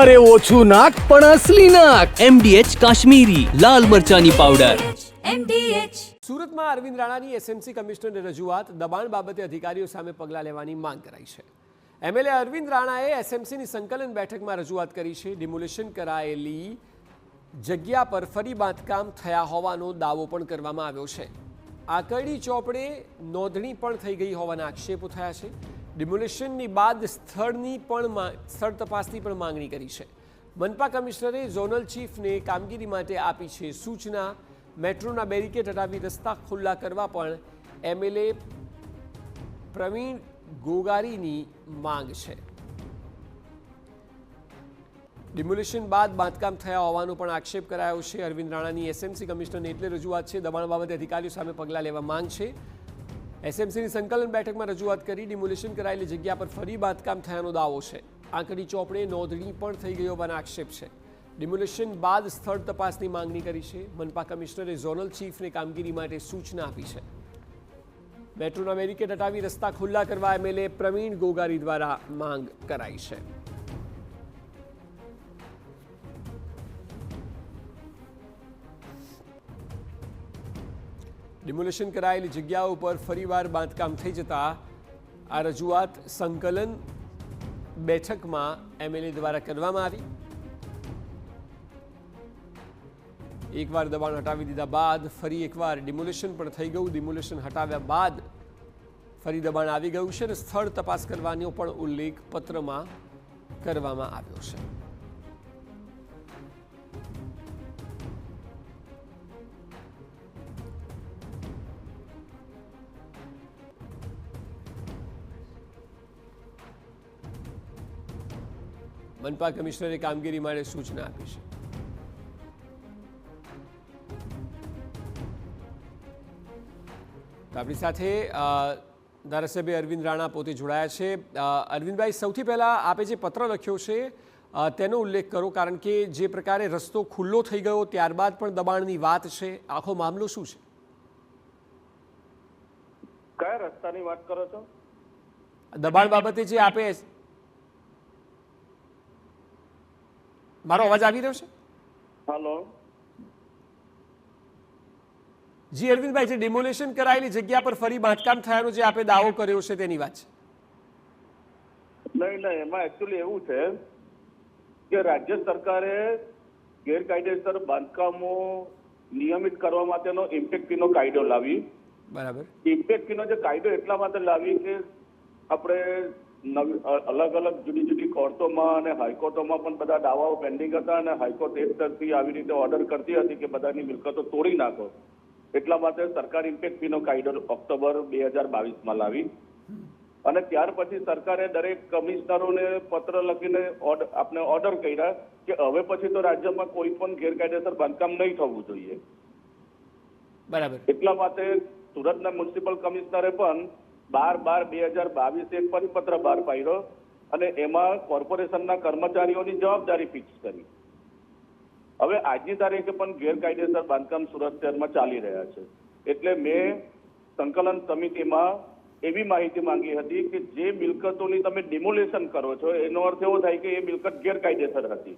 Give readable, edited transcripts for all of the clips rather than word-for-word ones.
અરે ઓછું નાક પણ અસલી નાક. MDH કાશ્મીરી લાલ મરચાની પાવડર. સુરતમાં અરવિંદ રાણાની એસએમસી કમિશનરને રજૂઆત, દબાણ બાબતે અધિકારીઓ સામે પગલાં લેવાની માંગ કરાઈ છે. એમએલએ અરવિંદ રાણાએ એસએમસીની સંકલન બેઠકમાં રજૂઆત કરી છે. ડિમોલિશન કરાયેલી જગ્યા પર ફરી બાંધકામ થયા હોવાનો દાવો પણ કરવામાં આવ્યો છે. આકરડી ચોપડે નોંધણી પણ થઈ ગઈ હોવાના આક્ષેપો થયા છે. ડિમોલિશનની બાદ સ્થળ તપાસની પણ માંગણી કરી છે. મનપા કમિશનરે ઝોનલ ચીફને કામગીરી માટે આપી છે સૂચના. મેટ્રોના બેરિકેડ હટાવી રસ્તા ખુલ્લા કરવા પણ એમએલએ પ્રવીણ ગોગારીની માંગ છે. ડિમોલિશન બાદ બાંધકામ થયા હોવાનો પણ આક્ષેપ કરાયો છે. અરવિંદ રાણાની એસએમસી કમિશનરને એટલે રજૂઆત છે. દબાણ બાબતે અધિકારીઓ સામે પગલાં લેવા માંગ છે. એસએમસીની સંકલન બેઠકમાં રજૂઆત કરી. ડિમોલિશન કરાયેલી જગ્યા પર ફરી બાંધકામ થયાનો દાવો છે. આંકડી ચોપડે નોંધણી પણ થઈ ગઈ હોવાના આક્ષેપ છે. ડિમોલિશન બાદ સ્થળ તપાસની માંગણી કરી છે. મનપા કમિશનરે ઝોનલ ચીફને કામગીરી માટે સૂચના આપી છે. મેટ્રોના બેરિકેડ હટાવી રસ્તા ખુલ્લા કરવા એમએલએ પ્રવીણ ગોગારી દ્વારા માંગ કરાઈ છે. ડિમોલિશન કરાયેલી જગ્યાઓ પર ફરીવાર બાંધકામ થઈ જતા આ રજૂઆત સંકલન બેઠકમાં એમએલએ દ્વારા કરવામાં આવી. એકવાર દબાણ હટાવી દીધા બાદ ફરી એકવાર ડિમોલિશન પણ થઈ ગયું. ડિમોલિશન હટાવ્યા બાદ ફરી દબાણ આવી ગયું છે અને સ્થળ તપાસ કરવાનો પણ ઉલ્લેખ પત્રમાં કરવામાં આવ્યો છે. મનપા કમિશનરે કામગીરી માટે સૂચના આપી છે. આપણી સાથે ધારાસભ્ય અરવિંદ રાણા પોતે જોડાયા છે. અરવિંદભાઈ, સૌથી પહેલા આપે જે પત્ર લખ્યો છે તેનો ઉલ્લેખ કરો, કારણ કે જે પ્રકારે રસ્તો ખુલ્લો થઈ ગયો ત્યારબાદ પણ દબાણની વાત છે. આખો મામલો શું છે? કયા રસ્તાની વાત કરો છો? દબાણ બાબતે જે આપે, મારો અવાજ આવી રહ્યો છે? હેલો જી અરવિંદભાઈ, જે ડિમોલેશન કરાયેલી જગ્યા પર ફરી બાંધકામ થયાનો જે આપે દાવો કર્યો છે તેની વાત છે. નહીં, એમાં એકચ્યુઅલી એવું છે કે રાજ્ય સરકારે ગેરકાયદેસર બાંધકામો નિયમિત કરવા માટેનો ઇમ્પેક્ટ ફીનો કાયદો લાવી. બરાબર. ઇમ્પેક્ટ ફીનો જે કાયદો એટલા માટે લાવી કે આપણે અલગ અલગ જુદી જુદી કોર્ટોમાં અને હાઈકોર્ટોમાં પણ બધા દાવાઓ પેન્ડિંગ હતા અને હાઈકોર્ટ એક તરફી આવી રીતે ઓર્ડર કરતી હતી કે બધાની મિલકતો તોડી નાખો. એટલા માટે સરકાર ઇમ્પેક્ટ ફીનો કાયદો ઓક્ટોબર 2022માં લાવી અને ત્યાર પછી સરકારે દરેક કમિશનરોને પત્ર લખીને આપને ઓર્ડર કર્યા કે હવે પછી તો રાજ્યમાં કોઈ પણ ગેરકાયદેસર બાંધકામ નહીં થવું જોઈએ. બરાબર. એટલા માટે સુરતના મ્યુનિસિપલ કમિશનરે પણ 12/12/2022 એક પરિપત્ર બહાર પાડ્યો અને એમાં કોર્પોરેશનના કર્મચારીઓની જવાબદારી ફિક્સ કરી. હવે આજની તારીખે પણ ગેરકાયદેસર બાંધકામ સુરત શહેરમાં ચાલી રહ્યા છે. એટલે મેં સંકલન સમિતિમાં એવી માહિતી માંગી હતી કે જે મિલકતોની તમે ડિમોલેશન કરો છો એનો અર્થ એવો થાય કે એ મિલકત ગેરકાયદેસર હતી.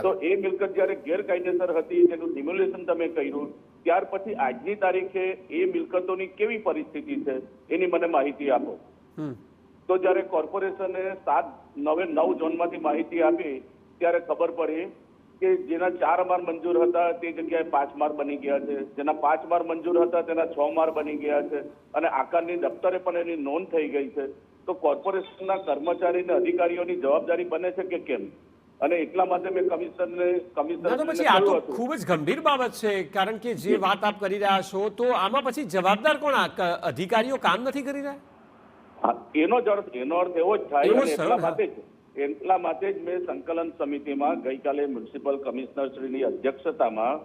તો એ મિલકત જયારે ગેરકાયદેસર હતી તેનું ડિમોલેશન તમે કર્યું, ત્યાર પછી આજની તારીખે એ મિલકતોની કેવી પરિસ્થિતિ છે એની મને માહિતી આપો. તો જયારે કોર્પોરેશને 7/9 ઝોનમાંથી માહિતી આપી ત્યારે ખબર પડી કે જેના 4 માળ મંજૂર હતા તે જગ્યાએ 5 માળ બની ગયા છે, જેના 5 માળ મંજૂર હતા તેના 6 માળ બની ગયા છે અને આકારની દફતરે પણ એની નોંધ થઈ ગઈ છે. તો કોર્પોરેશનના કર્મચારી અને અધિકારીઓની જવાબદારી બને છે કે કેમ? અને એટલા માટે મેં કમિશનર પછી આ તો ખૂબ જ ગંભીર બાબત છે, કારણ કે જે વાત આપ કરી રહ્યા છો તો આમાં પછી જવાબદાર કોણ? અધિકારીઓ કામ નથી કરી રહ્યા? એનો અર્થ એવો જ થાય. એટલા માટે જ મેં સંકલન સમિતિમાં ગઈકાલે મ્યુનિસિપલ કમિશનરશ્રીની અધ્યક્ષતામાં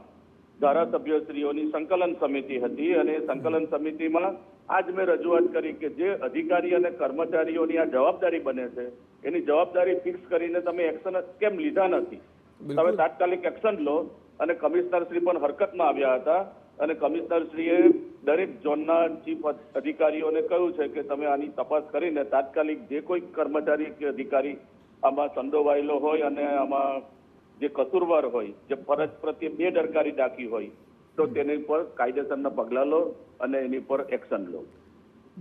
ધારાસભ્યશ્રીઓની સંકલન સમિતિ હતી અને સંકલન સમિતિમાં આજ મેં રજૂઆત કરી કે જે અધિકારી અને કર્મચારીઓની આ જવાબદારી બને છે એની જવાબદારી ફિક્સ કરીને તમે એક્શન કેમ લીધા નથી? તમે તાત્કાલિક એક્શન લો. અને કમિશનરશ્રી પણ હરકતમાં આવ્યા હતા અને કમિશનરશ્રીએ દરેક ઝોનના ચીફ અધિકારીઓને કહ્યું છે કે તમે આની તપાસ કરીને તાત્કાલિક જે કોઈ કર્મચારી કે અધિકારી આમાં સંડોવાયેલો હોય અને આમાં જે કસૂરવાર હોય, જે ફરજ પ્રત્યે બેદરકારી દાખવી હોય, તો તેની પર કાયદેસરના પગલાં લો અને એની પર એક્શન લો.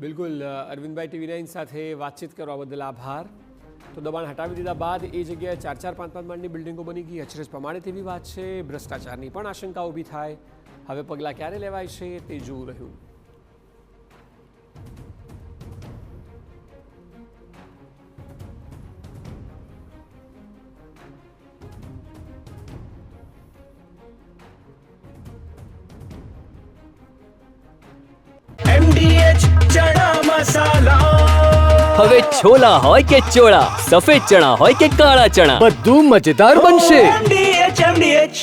બિલકુલ અરવિંદભાઈ, TV9 સાથે વાતચીત કરવા બદલ આભાર. તો દબાણ હટાવી દીધા બાદ એ જગ્યાએ 4-4, 5-5 માળની બિલ્ડિંગો બની ગઈ. અચરજ પ્રમાણે તેવી વાત છે. ભ્રષ્ટાચારની પણ આશંકા ઊભી થાય. હવે પગલાં ક્યારે લેવાય છે તે જોવું રહ્યું. હવે છોલા હોય કે ચોળા, સફેદ ચણા હોય કે કાળા ચણા, બધું મજેદાર બનશે.